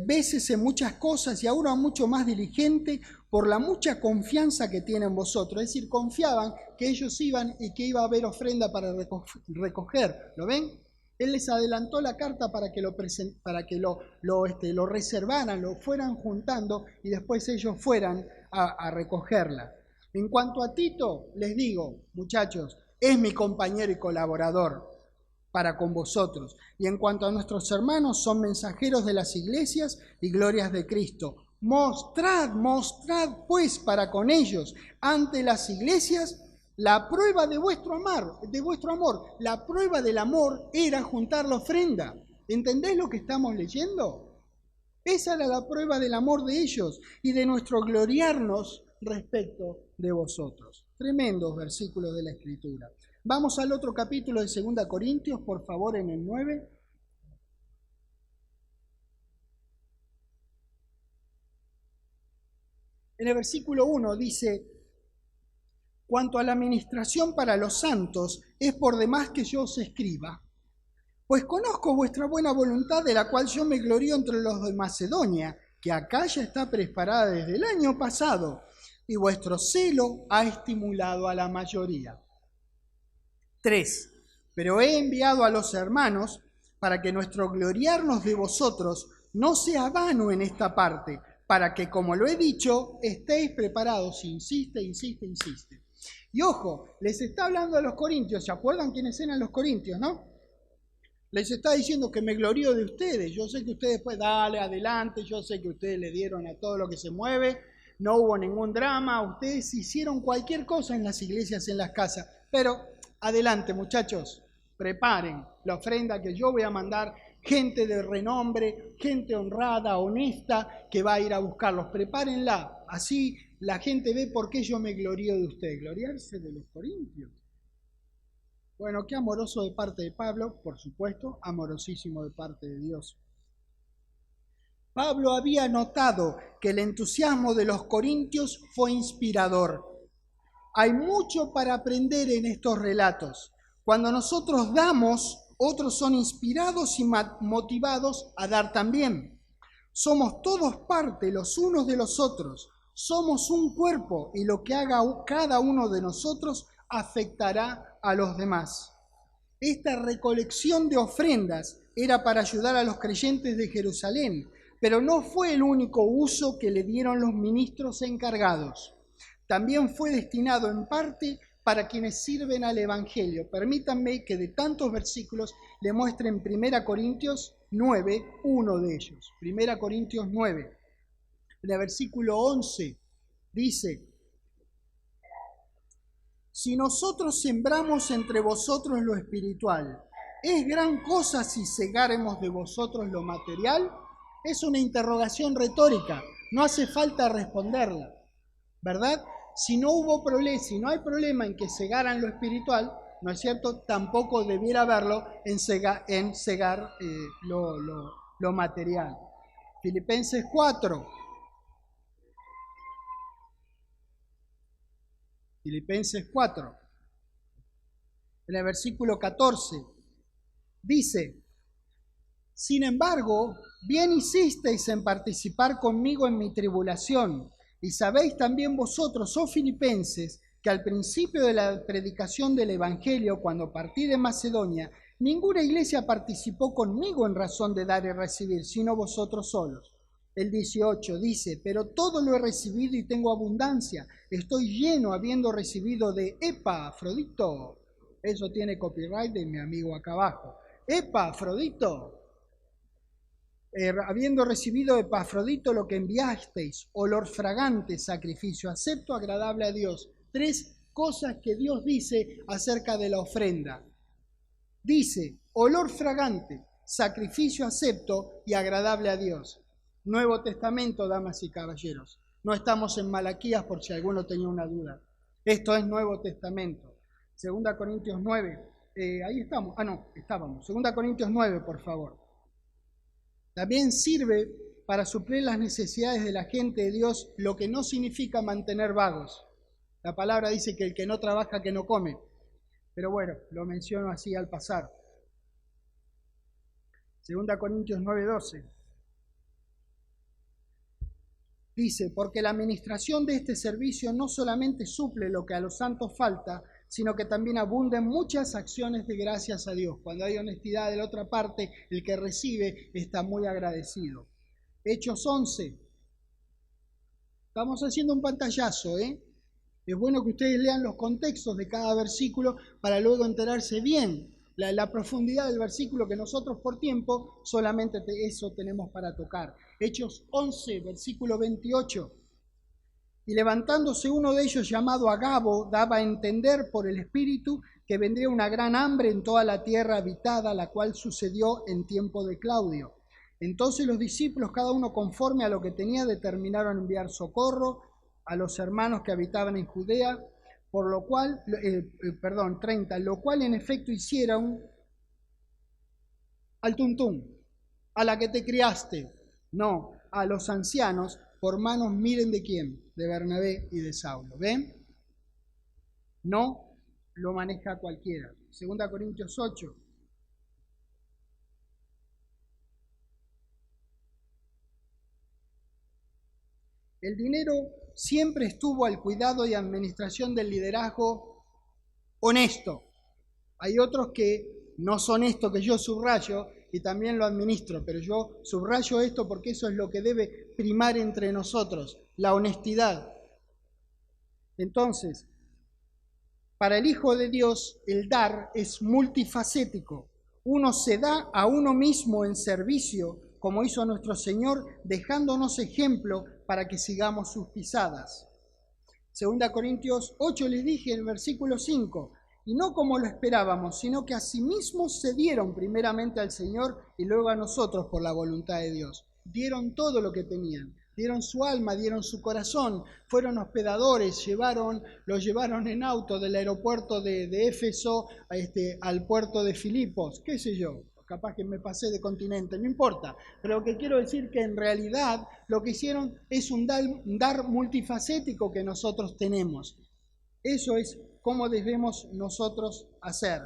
veces en muchas cosas y ahora mucho más diligente por la mucha confianza que tienen vosotros. Es decir, confiaban que ellos iban y que iba a haber ofrenda para recoger. ¿Lo ven? Él les adelantó la carta para que lo reservaran, lo fueran juntando y después ellos fueran a recogerla. En cuanto a Tito, les digo, muchachos, es mi compañero y colaborador para con vosotros. Y en cuanto a nuestros hermanos, son mensajeros de las iglesias y glorias de Cristo. Mostrad pues para con ellos ante las iglesias la prueba de vuestro amor. La prueba del amor era juntar la ofrenda. ¿Entendés lo que estamos leyendo? Esa era la prueba del amor de ellos y de nuestro gloriarnos respecto de vosotros. Tremendos versículos de la Escritura. Vamos al otro capítulo de 2 Corintios, por favor, en el 9. En el versículo 1 dice: cuanto a la administración para los santos, es por demás que yo os escriba, pues conozco vuestra buena voluntad, de la cual yo me glorío entre los de Macedonia, que acá ya está preparada desde el año pasado, y vuestro celo ha estimulado a la mayoría. 3. Pero he enviado a los hermanos para que nuestro gloriarnos de vosotros no sea vano en esta parte, para que, como lo he dicho, estéis preparados. Insiste. Y ojo, les está hablando a los corintios. ¿Se acuerdan quiénes eran los corintios, no? Les está diciendo que me glorío de ustedes. Yo sé que ustedes, pues, dale, adelante. Yo sé que ustedes le dieron a todo lo que se mueve. No hubo ningún drama. Ustedes hicieron cualquier cosa en las iglesias, en las casas. Pero adelante, muchachos. Preparen la ofrenda que yo voy a mandar. Gente de renombre, gente honrada, honesta, que va a ir a buscarlos. Prepárenla. Así la gente ve por qué yo me glorío de ustedes. Gloriarse de los corintios. Bueno, qué amoroso de parte de Pablo, por supuesto, amorosísimo de parte de Dios. Pablo había notado que el entusiasmo de los corintios fue inspirador. Hay mucho para aprender en estos relatos. Cuando nosotros damos, otros son inspirados y motivados a dar también. Somos todos parte los unos de los otros. Somos un cuerpo y lo que haga cada uno de nosotros afectará a los demás. Esta recolección de ofrendas era para ayudar a los creyentes de Jerusalén, pero no fue el único uso que le dieron los ministros encargados. También fue destinado en parte para quienes sirven al Evangelio. Permítanme que de tantos versículos le muestren 1 Corintios 9, uno de ellos. 1 Corintios 9, en el versículo 11, dice: si nosotros sembramos entre vosotros lo espiritual, ¿es gran cosa si segáremos de vosotros lo material? Es una interrogación retórica, no hace falta responderla, ¿verdad? Si no hubo problema, si no hay problema en que segaran lo espiritual, ¿no es cierto? Tampoco debiera haberlo en segar lo material. Filipenses 4. Filipenses 4. En el versículo 14 dice: sin embargo, bien hicisteis en participar conmigo en mi tribulación. Y sabéis también vosotros, oh filipenses, que al principio de la predicación del Evangelio, cuando partí de Macedonia, ninguna iglesia participó conmigo en razón de dar y recibir, sino vosotros solos. El 18 dice: pero todo lo he recibido y tengo abundancia. Estoy lleno, habiendo recibido de Epafrodito. Eso tiene copyright de mi amigo acá abajo. Epafrodito. Habiendo recibido de Epafrodito lo que enviasteis, olor fragante, sacrificio acepto, agradable a Dios. 3 cosas que Dios dice acerca de la ofrenda. Dice: olor fragante, sacrificio acepto y agradable a Dios. Nuevo Testamento, damas y caballeros. No estamos en Malaquías por si alguno tenía una duda. Esto es Nuevo Testamento. 2 Corintios 9. Ahí estamos. Estábamos. 2 Corintios 9, por favor. También sirve para suplir las necesidades de la gente de Dios, lo que no significa mantener vagos. La palabra dice que el que no trabaja, que no come. Pero bueno, lo menciono así al pasar. 2 Corintios 9:12. Dice: porque la administración de este servicio no solamente suple lo que a los santos falta, sino que también abunda en muchas acciones de gracias a Dios. Cuando hay honestidad de la otra parte, el que recibe está muy agradecido. Hechos 11. Estamos haciendo un pantallazo, ¿eh? Es bueno que ustedes lean los contextos de cada versículo para luego enterarse bien la profundidad del versículo, que nosotros por tiempo solamente eso tenemos para tocar. Hechos 11, versículo 28. Y levantándose uno de ellos llamado Agabo, daba a entender por el Espíritu que vendría una gran hambre en toda la tierra habitada, la cual sucedió en tiempo de Claudio. Entonces los discípulos, cada uno conforme a lo que tenía, determinaron enviar socorro a los hermanos que habitaban en Judea, por lo cual, 30, lo cual en efecto hicieron al tuntún, a la que te criaste, no, a los ancianos, por manos, miren de quién, de Bernabé y de Saulo. ¿Ven? No lo maneja cualquiera. 2 Corintios 8. El dinero siempre estuvo al cuidado y administración del liderazgo honesto. Hay otros que no son esto que yo subrayo y también lo administro, pero yo subrayo esto porque eso es lo que debe primar entre nosotros, la honestidad. Entonces, para el Hijo de Dios, el dar es multifacético. Uno se da a uno mismo en servicio, como hizo nuestro Señor, dejándonos ejemplo para que sigamos sus pisadas. 2 Corintios 8 les dije en el versículo 5, y no como lo esperábamos, sino que asimismo se dieron primeramente al Señor y luego a nosotros por la voluntad de Dios. Dieron todo lo que tenían, dieron su alma, dieron su corazón, fueron hospedadores, los llevaron en auto del aeropuerto de Éfeso al puerto de Filipos, qué sé yo. Capaz que me pasé de continente, no importa, pero lo que quiero decir que en realidad lo que hicieron es un dar multifacético que nosotros tenemos. Eso es como debemos nosotros hacer.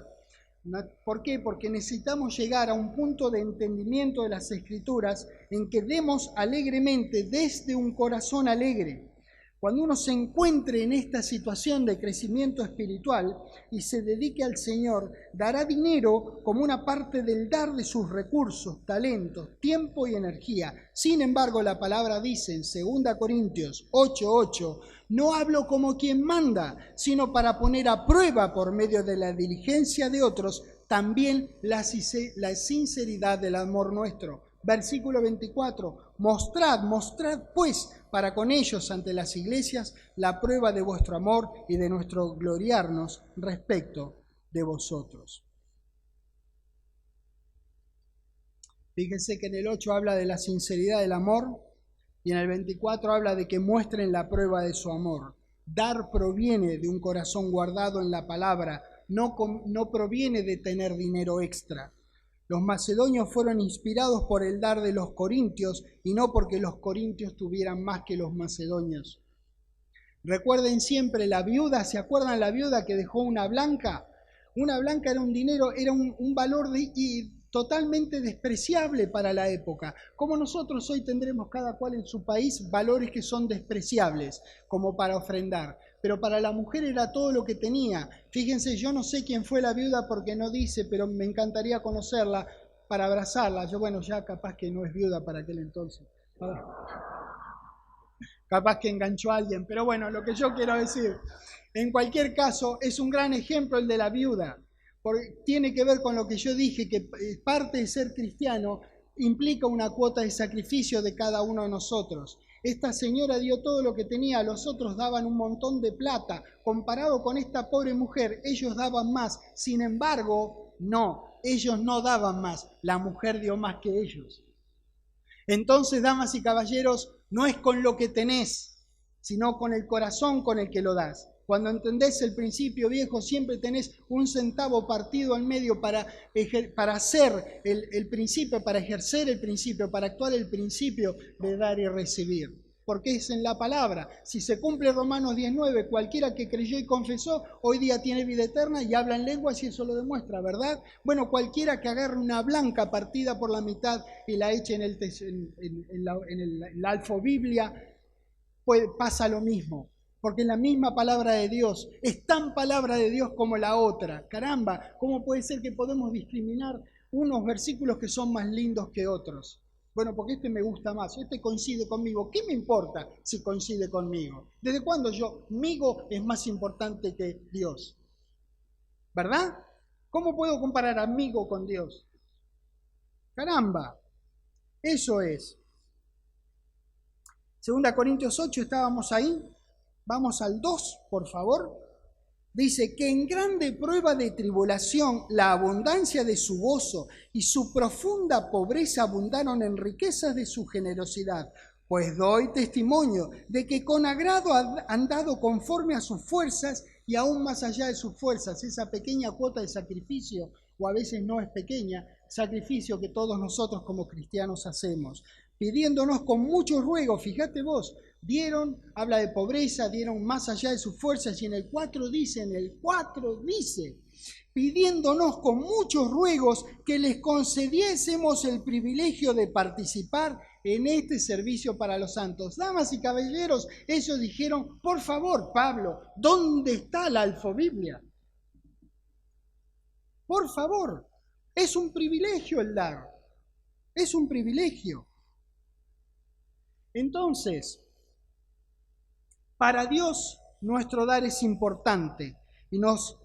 ¿Por qué? Porque necesitamos llegar a un punto de entendimiento de las Escrituras en que demos alegremente desde un corazón alegre. Cuando uno se encuentre en esta situación de crecimiento espiritual y se dedique al Señor, dará dinero como una parte del dar de sus recursos, talentos, tiempo y energía. Sin embargo, la palabra dice en 2 Corintios 8:8, no hablo como quien manda, sino para poner a prueba por medio de la diligencia de otros también la sinceridad del amor nuestro. Versículo 24, mostrad pues para con ellos ante las iglesias la prueba de vuestro amor y de nuestro gloriarnos respecto de vosotros. Fíjense que en el 8 habla de la sinceridad del amor y en el 24 habla de que muestren la prueba de su amor. Dar proviene de un corazón guardado en la palabra, no proviene de tener dinero extra. Los macedonios fueron inspirados por el dar de los corintios y no porque los corintios tuvieran más que los macedonios. Recuerden siempre la viuda, ¿se acuerdan la viuda que dejó una blanca? Una blanca era un dinero, era un valor totalmente despreciable para la época. Como nosotros hoy tendremos cada cual en su país valores que son despreciables, como para ofrendar. Pero para la mujer era todo lo que tenía. Fíjense, yo no sé quién fue la viuda porque no dice, pero me encantaría conocerla para abrazarla. Ya capaz que no es viuda para aquel entonces. Capaz que enganchó a alguien. Pero bueno, lo que yo quiero decir, en cualquier caso, es un gran ejemplo el de la viuda. Porque tiene que ver con lo que yo dije, que parte de ser cristiano implica una cuota de sacrificio de cada uno de nosotros. Esta señora dio todo lo que tenía, los otros daban un montón de plata. Comparado con esta pobre mujer, ellos daban más. Sin embargo, no, ellos no daban más. La mujer dio más que ellos. Entonces, damas y caballeros, no es con lo que tenés, sino con el corazón con el que lo das. Cuando entendés el principio viejo, siempre tenés un centavo partido al medio para hacer el principio, para ejercer el principio, para actuar el principio de dar y recibir. Porque es en la palabra. Si se cumple Romanos 19, cualquiera que creyó y confesó, hoy día tiene vida eterna y habla en lenguas y eso lo demuestra, ¿verdad? Bueno, cualquiera que agarre una blanca partida por la mitad y la eche en la alfobiblia, pues pasa lo mismo. Porque la misma palabra de Dios es tan palabra de Dios como la otra. Caramba, ¿cómo puede ser que podemos discriminar unos versículos que son más lindos que otros? Bueno, porque este me gusta más, este coincide conmigo. ¿Qué me importa si coincide conmigo? ¿Desde cuándo migo es más importante que Dios? ¿Verdad? ¿Cómo puedo comparar amigo con Dios? Caramba, eso es. 2 Corintios 8, estábamos ahí. Vamos al 2, por favor. Dice que en grande prueba de tribulación la abundancia de su gozo y su profunda pobreza abundaron en riquezas de su generosidad. Pues doy testimonio de que con agrado han dado conforme a sus fuerzas y aún más allá de sus fuerzas. Esa pequeña cuota de sacrificio, o a veces no es pequeña, sacrificio que todos nosotros como cristianos hacemos, pidiéndonos con mucho ruego, fíjate vos, dieron, habla de pobreza, dieron más allá de sus fuerzas, y en el 4 dice, pidiéndonos con muchos ruegos que les concediésemos el privilegio de participar en este servicio para los santos. Damas y caballeros, ellos dijeron, por favor, Pablo, ¿dónde está la Alfobiblia? Por favor, es un privilegio el dar, es un privilegio. Entonces, para Dios nuestro dar es importante y nos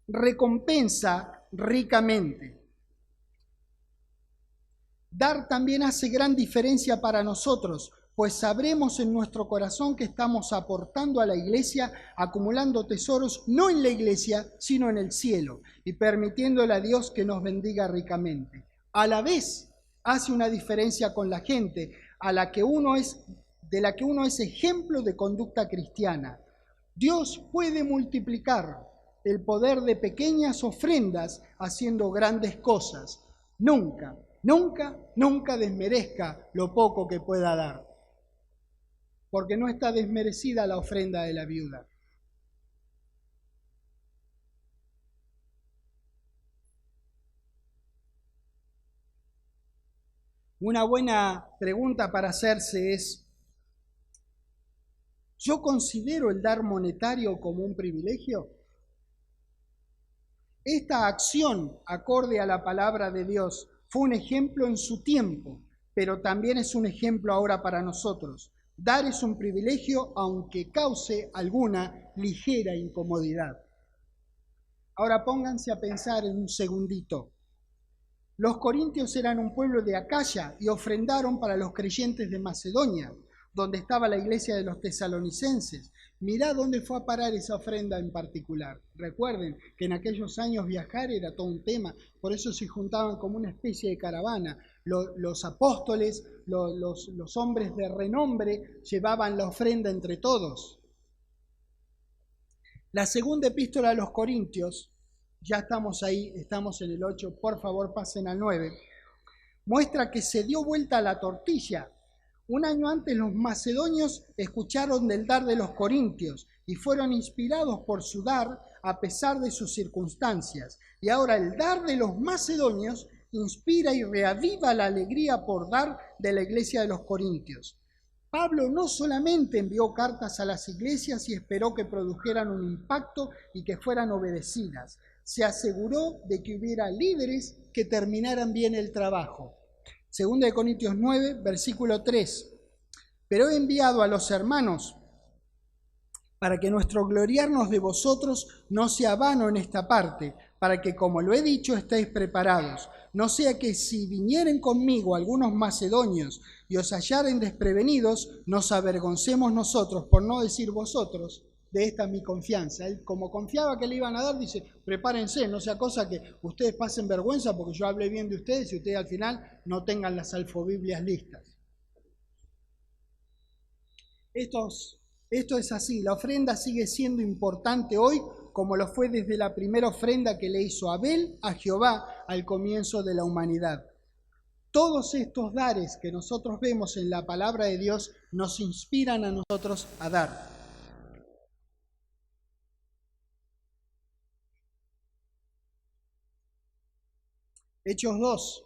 recompensa ricamente. Dar también hace gran diferencia para nosotros, pues sabremos en nuestro corazón que estamos aportando a la iglesia, acumulando tesoros no en la iglesia, sino en el cielo, y permitiéndole a Dios que nos bendiga ricamente. A la vez, hace una diferencia con la gente de la que uno es ejemplo de conducta cristiana. Dios puede multiplicar el poder de pequeñas ofrendas haciendo grandes cosas. Nunca desmerezca lo poco que pueda dar, porque no está desmerecida la ofrenda de la viuda. Una buena pregunta para hacerse es, ¿yo considero el dar monetario como un privilegio? Esta acción, acorde a la palabra de Dios, fue un ejemplo en su tiempo, pero también es un ejemplo ahora para nosotros. Dar es un privilegio aunque cause alguna ligera incomodidad. Ahora pónganse a pensar en un segundito. Los corintios eran un pueblo de Acaya y ofrendaron para los creyentes de Macedonia, donde estaba la iglesia de los tesalonicenses. Mirá dónde fue a parar esa ofrenda en particular. Recuerden que en aquellos años viajar era todo un tema, por eso se juntaban como una especie de caravana. Los apóstoles, los hombres de renombre llevaban la ofrenda entre todos. La segunda epístola a los Corintios, ya estamos ahí, estamos en el 8, por favor pasen al 9, muestra que se dio vuelta a la tortilla. Un año antes los macedonios escucharon del dar de los corintios y fueron inspirados por su dar a pesar de sus circunstancias. Y ahora el dar de los macedonios inspira y reaviva la alegría por dar de la iglesia de los corintios. Pablo no solamente envió cartas a las iglesias y esperó que produjeran un impacto y que fueran obedecidas, se aseguró de que hubiera líderes que terminaran bien el trabajo. 2 Corintios 9, versículo 3. Pero he enviado a los hermanos para que nuestro gloriarnos de vosotros no sea vano en esta parte, para que, como lo he dicho, estéis preparados. No sea que si vinieren conmigo algunos macedonios y os hallaren desprevenidos, nos avergoncemos nosotros, por no decir vosotros, de esta mi confianza. Él, como confiaba que le iban a dar, dice, prepárense, no sea cosa que ustedes pasen vergüenza porque yo hablé bien de ustedes y ustedes al final no tengan las alfobiblias listas. Esto es así, la ofrenda sigue siendo importante hoy como lo fue desde la primera ofrenda que le hizo Abel a Jehová al comienzo de la humanidad. Todos estos dares que nosotros vemos en la palabra de Dios nos inspiran a nosotros a dar. Hechos 2.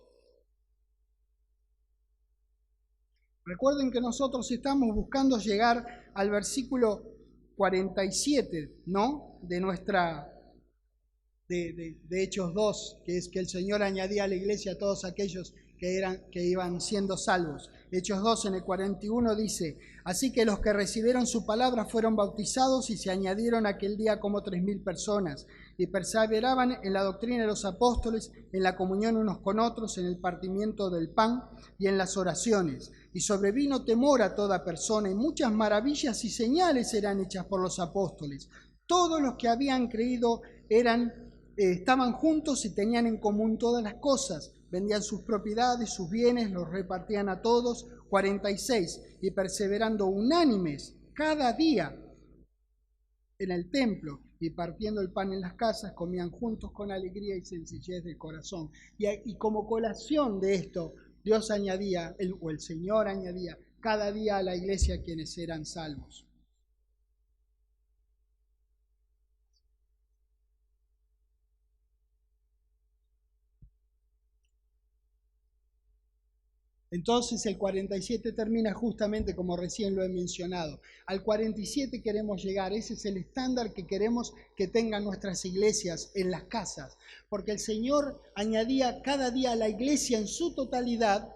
Recuerden que nosotros estamos buscando llegar al versículo 47, ¿no? De Hechos 2, que es que el Señor añadía a la iglesia a todos aquellos que iban siendo salvos. Hechos 2 en el 41 dice: así que los que recibieron su palabra fueron bautizados y se añadieron aquel día como 3.000 personas y perseveraban en la doctrina de los apóstoles, en la comunión unos con otros, en el partimiento del pan y en las oraciones. Y sobrevino temor a toda persona y muchas maravillas y señales eran hechas por los apóstoles. Todos los que habían creído estaban juntos y tenían en común todas las cosas. Vendían sus propiedades, sus bienes, los repartían a todos. 46. Y perseverando unánimes cada día en el templo y partiendo el pan en las casas, comían juntos con alegría y sencillez de corazón. Y como colación de esto, Dios añadía, el Señor añadía cada día a la iglesia quienes eran salvos. Entonces el 47 termina justamente como recién lo he mencionado. Al 47 queremos llegar, ese es el estándar que queremos que tengan nuestras iglesias en las casas, porque el Señor añadía cada día a la iglesia en su totalidad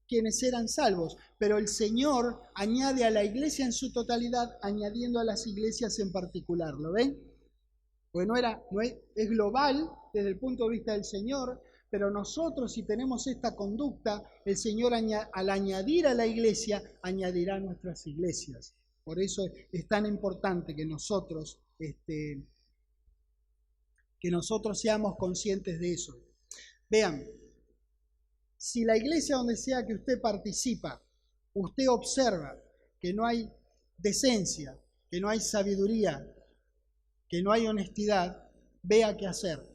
quienes eran salvos, pero el Señor añade a la iglesia en su totalidad, añadiendo a las iglesias en particular. ¿Lo ven? Pues es global desde el punto de vista del Señor, pero nosotros, si tenemos esta conducta, el Señor al añadir a la iglesia, añadirá a nuestras iglesias. Por eso es tan importante que nosotros seamos conscientes de eso. Vean, si la iglesia donde sea que usted participa, usted observa que no hay decencia, que no hay sabiduría, que no hay honestidad, vea qué hacer.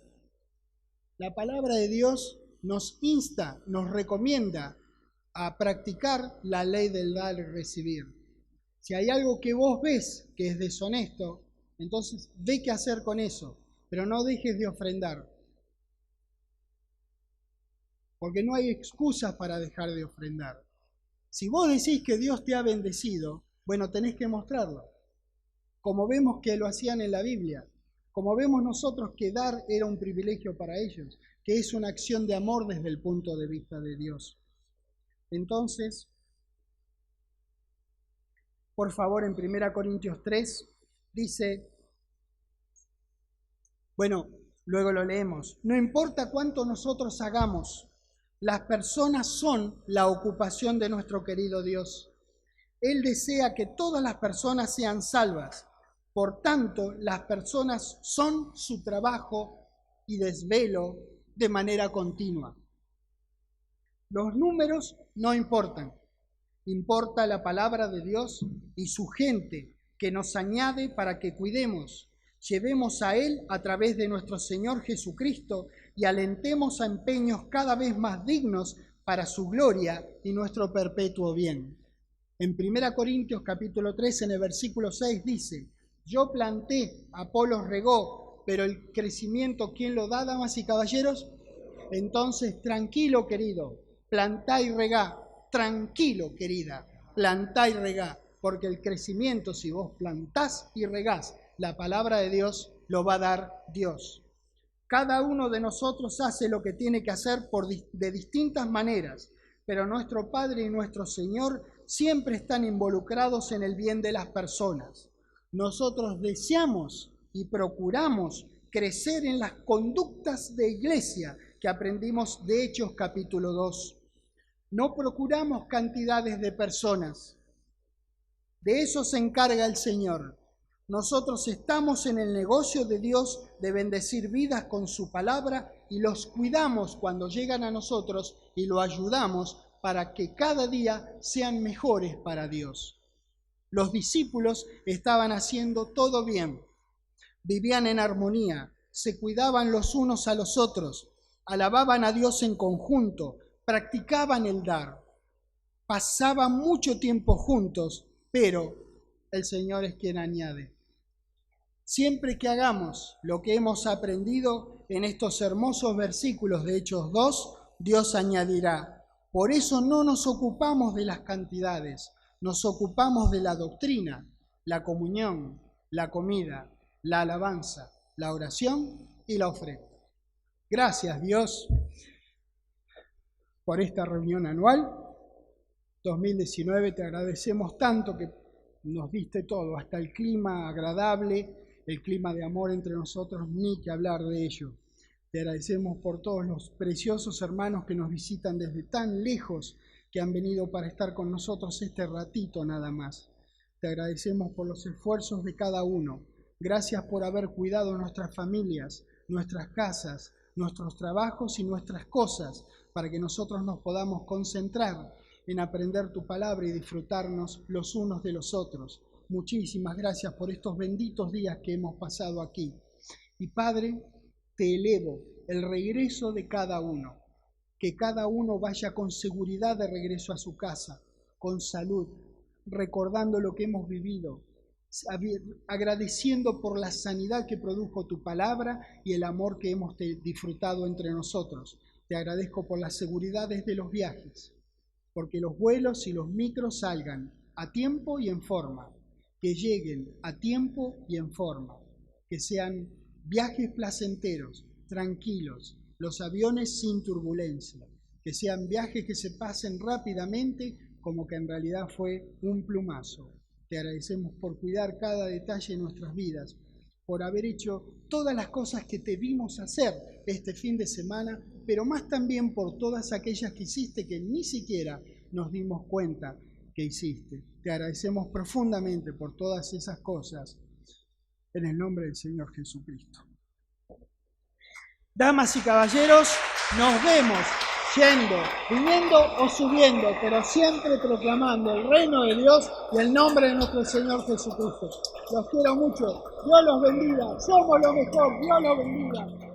La palabra de Dios nos insta, nos recomienda a practicar la ley del dar y recibir. Si hay algo que vos ves que es deshonesto, entonces ve qué hacer con eso, pero no dejes de ofrendar. Porque no hay excusas para dejar de ofrendar. Si vos decís que Dios te ha bendecido, bueno, tenés que mostrarlo. Como vemos que lo hacían en la Biblia. Como vemos nosotros que dar era un privilegio para ellos, que es una acción de amor desde el punto de vista de Dios. Entonces, por favor, en 1 Corintios 3 dice, bueno, luego lo leemos, no importa cuánto nosotros hagamos, las personas son la ocupación de nuestro querido Dios. Él desea que todas las personas sean salvas. Por tanto, las personas son su trabajo y desvelo de manera continua. Los números no importan. Importa la palabra de Dios y su gente que nos añade para que cuidemos, llevemos a Él a través de nuestro Señor Jesucristo y alentemos a empeños cada vez más dignos para su gloria y nuestro perpetuo bien. En 1 Corintios capítulo 3, en el versículo 6 dice, yo planté, Apolos regó, pero el crecimiento, ¿quién lo da, damas y caballeros? Entonces, tranquilo, querido, plantá y regá. Tranquilo, querida, plantá y regá, porque el crecimiento, si vos plantás y regás, la palabra de Dios lo va a dar Dios. Cada uno de nosotros hace lo que tiene que hacer de distintas maneras, pero nuestro Padre y nuestro Señor siempre están involucrados en el bien de las personas. Nosotros deseamos y procuramos crecer en las conductas de iglesia que aprendimos de Hechos capítulo 2. No procuramos cantidades de personas. De eso se encarga el Señor. Nosotros estamos en el negocio de Dios de bendecir vidas con su palabra y los cuidamos cuando llegan a nosotros y lo ayudamos para que cada día sean mejores para Dios. Los discípulos estaban haciendo todo bien, vivían en armonía, se cuidaban los unos a los otros, alababan a Dios en conjunto, practicaban el dar, pasaban mucho tiempo juntos, pero el Señor es quien añade. Siempre que hagamos lo que hemos aprendido en estos hermosos versículos de Hechos 2, Dios añadirá. Por eso no nos ocupamos de las cantidades, nos ocupamos de la doctrina, la comunión, la comida, la alabanza, la oración y la ofrenda. Gracias, Dios, por esta reunión anual. 2019. Te agradecemos tanto que nos diste todo, hasta el clima agradable, el clima de amor entre nosotros, ni que hablar de ello. Te agradecemos por todos los preciosos hermanos que nos visitan desde tan lejos, que han venido para estar con nosotros este ratito nada más. Te agradecemos por los esfuerzos de cada uno. Gracias por haber cuidado nuestras familias, nuestras casas, nuestros trabajos y nuestras cosas, para que nosotros nos podamos concentrar en aprender tu palabra y disfrutarnos los unos de los otros. Muchísimas gracias por estos benditos días que hemos pasado aquí. Y Padre, te elevo el regreso de cada uno, que cada uno vaya con seguridad de regreso a su casa, con salud, recordando lo que hemos vivido, agradeciendo por la sanidad que produjo tu palabra y el amor que hemos disfrutado entre nosotros. Te agradezco por las seguridades de los viajes, porque los vuelos y los micros salgan a tiempo y en forma, que lleguen a tiempo y en forma, que sean viajes placenteros, tranquilos, los aviones sin turbulencia, que sean viajes que se pasen rápidamente como que en realidad fue un plumazo. Te agradecemos por cuidar cada detalle de nuestras vidas, por haber hecho todas las cosas que te vimos hacer este fin de semana, pero más también por todas aquellas que hiciste que ni siquiera nos dimos cuenta que hiciste. Te agradecemos profundamente por todas esas cosas, en el nombre del Señor Jesucristo. Damas y caballeros, nos vemos yendo, viniendo o subiendo, pero siempre proclamando el reino de Dios y el nombre de nuestro Señor Jesucristo. Los quiero mucho. Dios los bendiga. Somos lo mejor. Dios los bendiga.